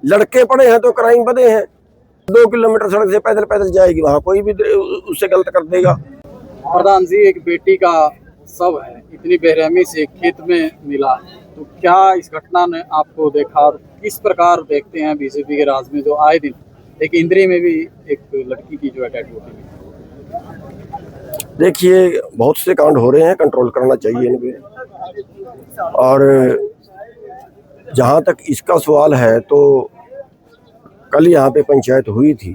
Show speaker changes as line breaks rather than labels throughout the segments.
लड़के पड़े हैं तो क्राइम बढ़े हैं। 2 किलोमीटर सड़क से पैदल पैदल जाएगी, वहाँ कोई भी उससे गलत कर देगा।
प्रधान जी, एक बेटी का शव है, इतनी बेरहमी से खेत में मिला है, तो क्या इस घटना ने आपको देखा और किस प्रकार देखते हैं बीजेपी के राज में जो आए दिन एक इंद्री में भी एक लड़की की जो है डेड बॉडी मिली?
देखिए, बहुत से कांड हो रहे हैं, कंट्रोल करना चाहिए इन पे। और जहाँ तक इसका सवाल है तो कल यहाँ पे पंचायत हुई थी,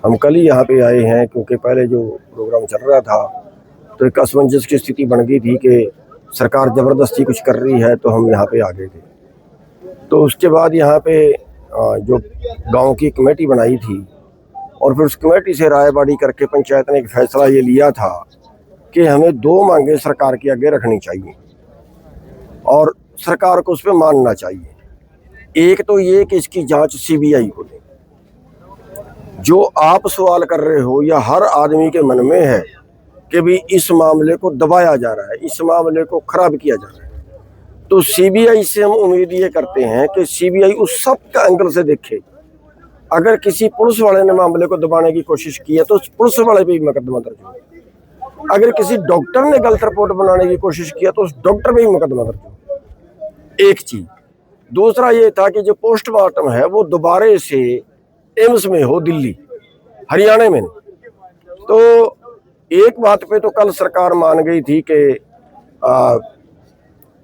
हम कल ही यहाँ पे आए हैं क्योंकि पहले जो प्रोग्राम चल रहा था तो एक असमंजस की स्थिति बन गई थी कि सरकार ज़बरदस्ती कुछ कर रही है, तो हम यहाँ पे आ गए थे। तो उसके बाद यहाँ पे जो गांव की कमेटी बनाई थी और फिर उस कमेटी से रायबाड़ी करके पंचायत ने एक फैसला ये लिया था कि हमें 2 मांगे सरकार के आगे रखनी चाहिए और सरकार को उस पर मानना चाहिए। एक तो ये कि इसकी जांच सीबीआई को दे। जो आप सवाल कर रहे हो या हर आदमी के मन में है कि भी इस मामले को दबाया जा रहा है, इस मामले को खराब किया जा रहा है, तो सीबीआई से हम उम्मीद ये करते हैं कि सीबीआई उस सब का एंगल से देखे। अगर किसी पुलिस वाले ने मामले को दबाने की कोशिश की है तो उस पुलिस वाले पे भी मुकदमा दर्ज हो। अगर किसी डॉक्टर ने गलत रिपोर्ट बनाने की कोशिश किया तो उस डॉक्टर पे भी मुकदमा दर्ज हो। एक चीज। दूसरा ये था कि जो पोस्टमार्टम है वो दोबारे से एम्स में हो, दिल्ली हरियाणा में। तो एक बात पे तो कल सरकार मान गई थी कि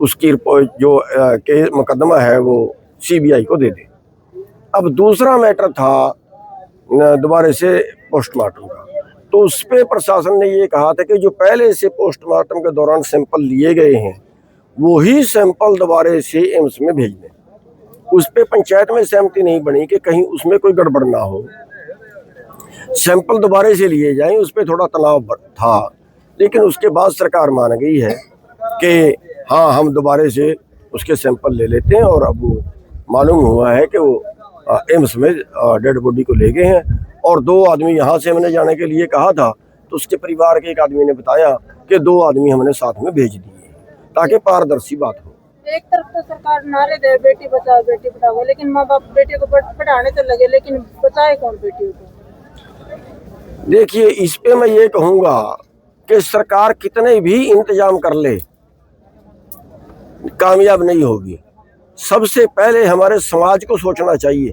उसकी जो मुकदमा है वो सीबीआई को दे दे। अब दूसरा मैटर था दोबारे से पोस्टमार्टम का, तो उस पे प्रशासन ने ये कहा था कि जो पहले से पोस्टमार्टम के दौरान सैंपल लिए गए हैं वही सैंपल दोबारे से एम्स में भेज दें। उस पे पंचायत में सहमति नहीं बनी कि कहीं उसमें कोई गड़बड़ ना हो, सैंपल दोबारे से लिए जाएं। उस पे थोड़ा तनाव था, लेकिन उसके बाद सरकार मान गई है कि हाँ, हम दोबारे से उसके सैंपल ले लेते हैं। और अब वो मालूम हुआ है कि वो एम्स में डेड बॉडी को ले गए हैं। और 2 आदमी यहाँ से हमने जाने के लिए कहा था तो उसके परिवार के एक आदमी ने बताया कि 2 आदमी हमने साथ में भेज दिए ताकि पारदर्शी बात हो।
एक तरफ तो सरकार नारे दे बेटी बचाओ बेटी पढ़ाओ, लेकिन माँ बाप बेटी को पढ़ाने तो लगे, लेकिन बचाए कौन बेटियों को?
देखिए, इस पे मैं ये कहूँगा कि सरकार कितने भी इंतजाम कर ले कामयाब नहीं होगी। सबसे पहले हमारे समाज को सोचना चाहिए।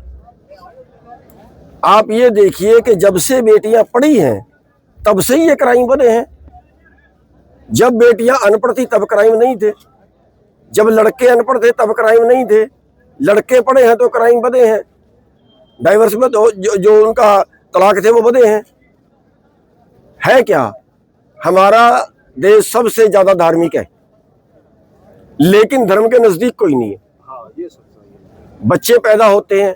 आप ये देखिए कि जब से बेटियां पढ़ी हैं तब से ये क्राइम बढ़े हैं। जब बेटियां अनपढ़ थी तब क्राइम नहीं थे, जब लड़के अनपढ़ थे तब क्राइम नहीं थे। लड़के पढ़े हैं तो क्राइम बढ़े हैं। डाइवर्स में तो जो उनका तलाक थे वो बढ़े हैं। है क्या? हमारा देश सबसे ज्यादा धार्मिक है, लेकिन धर्म के नजदीक कोई नहीं है। बच्चे पैदा होते हैं,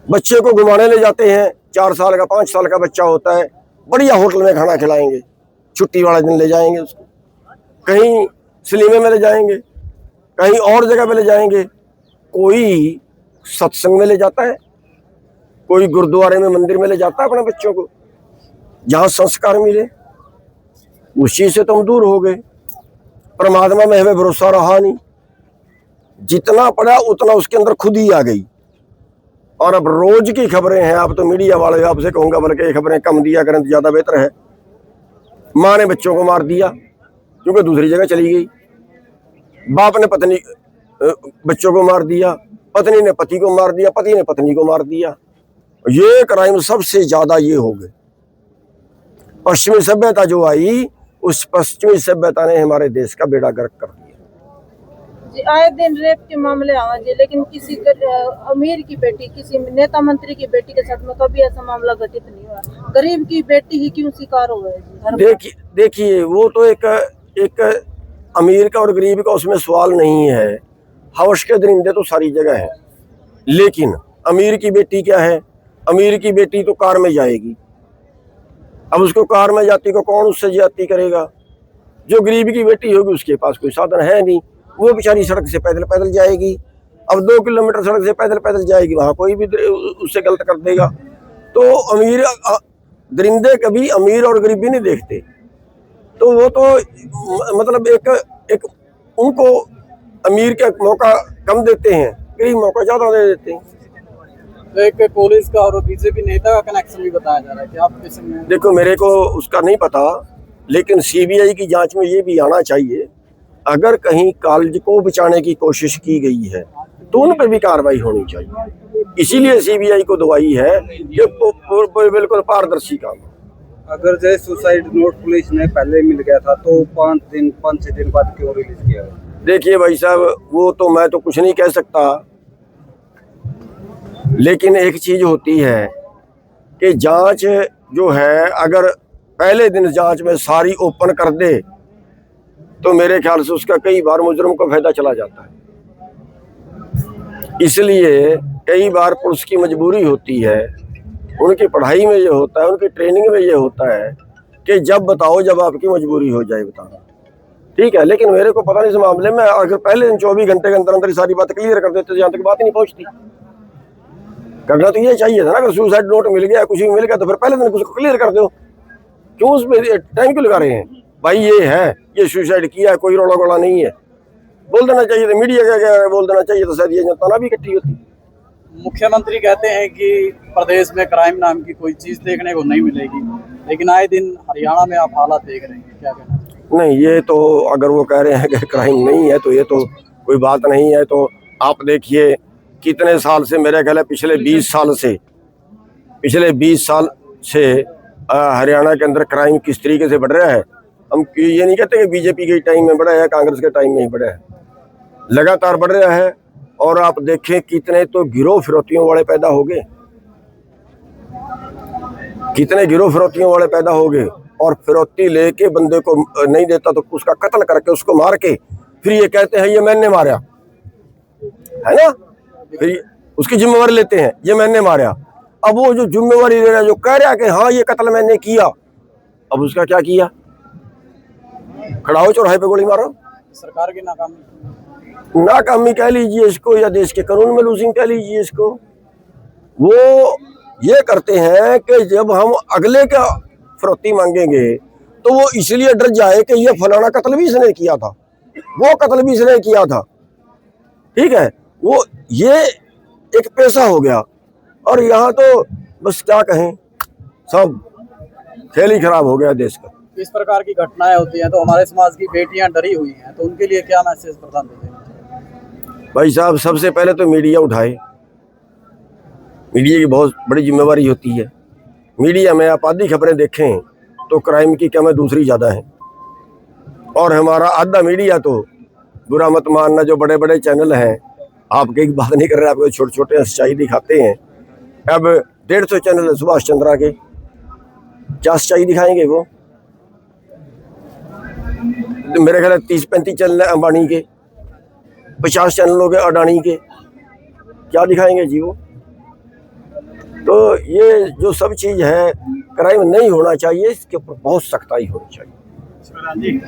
बच्चे को घुमाने ले जाते हैं, 4 साल का 5 साल का बच्चा होता है, बढ़िया होटल में खाना खिलाएंगे, छुट्टी वाला दिन ले जाएंगे उसको, कहीं सिनेमा में ले जाएंगे, कहीं और जगह पे ले जाएंगे। कोई सत्संग में ले जाता है, कोई गुरुद्वारे में मंदिर में ले जाता है अपने बच्चों को, जहाँ संस्कार मिले। उस चीज से तो हम दूर हो गए। परमात्मा में हमें भरोसा रहा नहीं। जितना पढ़ा उतना उसके अंदर खुद ही आ गई। और अब रोज की खबरें हैं, आप तो मीडिया वाले, आपसे कहूंगा बल्कि ये खबरें कम दिया करें तो ज्यादा बेहतर है। माँ ने बच्चों को मार दिया क्योंकि दूसरी जगह चली गई, बाप ने पत्नी बच्चों को मार दिया, पत्नी ने पति को मार दिया, पति ने पत्नी को मार दिया। ये क्राइम सबसे ज्यादा ये हो गए। पश्चिमी सभ्यता जो आई, उस पश्चिमी सभ्यता ने हमारे देश का बेड़ा गर्क कर दिया।
जी, आए दिन रेप के मामले आवाजे, लेकिन किसी अमीर की बेटी, किसी नेता मंत्री की बेटी के साथ में कभी ऐसा मामला घटित नहीं हुआ। गरीब की बेटी ही क्यों शिकार हो गए?
देखिए, वो तो एक अमीर का और गरीब का उसमें सवाल नहीं है। हवश के दरिंदे तो सारी जगह है, लेकिन अमीर की बेटी क्या है? अमीर की बेटी तो कार में जाएगी। अब उसको कार में जाती को कौन उससे ज्यादती करेगा? जो गरीब की बेटी होगी उसके पास कोई साधन है नहीं, वो बेचारी सड़क से पैदल पैदल जाएगी। अब 2 किलोमीटर सड़क से पैदल पैदल जाएगी, वहां कोई भी उससे गलत कर देगा। तो अमीर दरिंदे कभी अमीर और गरीबी नहीं देखते। तो वो तो मतलब एक उनको अमीर के मौका कम देते हैं, कहीं मौका ज्यादा दे देते हैं।
तो एक पुलिस का और बीजेपी नेता का कनेक्शन भी बताया जा रहा है कि आप किस में
देखो मेरे को उसका नहीं पता, लेकिन सीबीआई की जांच में ये भी आना चाहिए, अगर कहीं कॉलेज को बचाने की कोशिश की गई है तो उन पर भी कार्रवाई होनी चाहिए। इसीलिए सीबीआई को दवाई है कि बिल्कुल पारदर्शी काम।
अगर जैसे सुसाइड नोट पुलिस ने पहले मिल गया था तो 5-6 दिन बाद क्यों रिलीज किया?
देखिए भाई साहब, वो तो मैं तो कुछ नहीं कह सकता, लेकिन एक चीज होती है कि जांच जो है अगर पहले दिन जांच में सारी ओपन कर दे तो मेरे ख्याल से उसका कई बार मुजरिम को फायदा चला जाता है। इसलिए कई बार पुलिस की मजबूरी होती है, उनकी पढ़ाई में ये होता है, उनकी ट्रेनिंग में ये होता है कि जब बताओ जब आपकी मजबूरी हो जाए बताना, ठीक है। लेकिन मेरे को पता नहीं इस मामले में, अगर पहले दिन 24 घंटे के अंदर अंदर ही सारी बात क्लियर कर देते तो यहाँ तक बात ही नहीं पहुंचती। करना तो ये चाहिए था ना, अगर सुसाइड नोट मिल गया, कुछ भी मिल गया तो फिर पहले दिन उसको क्लियर कर दो। क्यों उस पर टाइम क्यों लगा रहे हैं? भाई ये है, ये सुसाइड किया है, कोई रोड़ा गोड़ा नहीं है, बोल देना चाहिए था। मीडिया क्या बोल देना चाहिए तो शायद ये जनता भी इकट्ठी होती।
मुख्यमंत्री कहते हैं कि प्रदेश में क्राइम नाम की कोई चीज देखने को नहीं मिलेगी, लेकिन आए दिन हरियाणा में आप हालात देख रहे हैं, क्या कहना चाहिए?
नहीं, ये तो अगर वो कह रहे हैं कि क्राइम नहीं है तो ये तो कोई बात नहीं है। तो आप देखिए कितने साल से, मेरे ख्याल है पिछले 20 साल से हरियाणा के अंदर क्राइम किस तरीके से बढ़ रहा है। हम ये नहीं कहते कि बीजेपी के टाइम में बढ़ा है, कांग्रेस के टाइम में ही बढ़ा है, लगातार बढ़ रहा है। और आप देखें कितने तो गिरोह फिरौतियों वाले पैदा हो गए, कितने गिरोह फिरौतियों वाले पैदा हो गए, और फिरौती लेके बंदे को नहीं देता तो उसका कत्ल करके उसको मार के फिर ये कहते हैं ये मैंने मारा, है ना, फिर उसकी जिम्मेवारी लेते हैं ये मैंने मारा। अब वो जो जिम्मेवारी ले रहा है, जो कह रहा है कि हाँ ये कत्ल मैंने किया, अब उसका क्या किया? खड़ा हो चौराहे पे गोली मारो।
सरकार की नाकामी
कह लीजिए इसको, या देश के कानून में लूजिंग कह लीजिए इसको। वो ये करते हैं कि जब हम अगले का फिरौती मांगेंगे तो वो इसलिए डर जाए कि ये फलाना कत्ल भी इसने किया था, वो कत्ल भी इसने किया था, ठीक है। वो ये एक पैसा हो गया। और यहाँ तो बस क्या कहें, सब खेल ही खराब हो गया देश का।
इस प्रकार की घटनाएं होती हैं तो हमारे समाज की बेटियां डरी हुई हैं, तो उनके लिए क्या मैसेज प्रदान देंगे?
भाई साहब, सबसे पहले तो मीडिया उठाए, मीडिया की बहुत बड़ी जिम्मेवारी होती है। मीडिया में आप आधी खबरें देखें तो क्राइम की कम है दूसरी ज़्यादा है, और हमारा आधा मीडिया तो बुरा मत मानना, जो बड़े बड़े चैनल हैं, आपके की बात नहीं कर रहे, आपको छोटे छोटे सच्चाई दिखाते हैं। अब 150 चैनल है सुभाष चंद्रा के, क्या सच्चाई दिखाएंगे वो? तो मेरे ख्याल 30-35 चैनल है अंबानी के, 50 चैनल हो गए अडानी के, क्या दिखाएंगे जी वो? तो ये जो सब चीज़ है, क्राइम नहीं होना चाहिए, इसके ऊपर बहुत सख्ताई होनी चाहिए।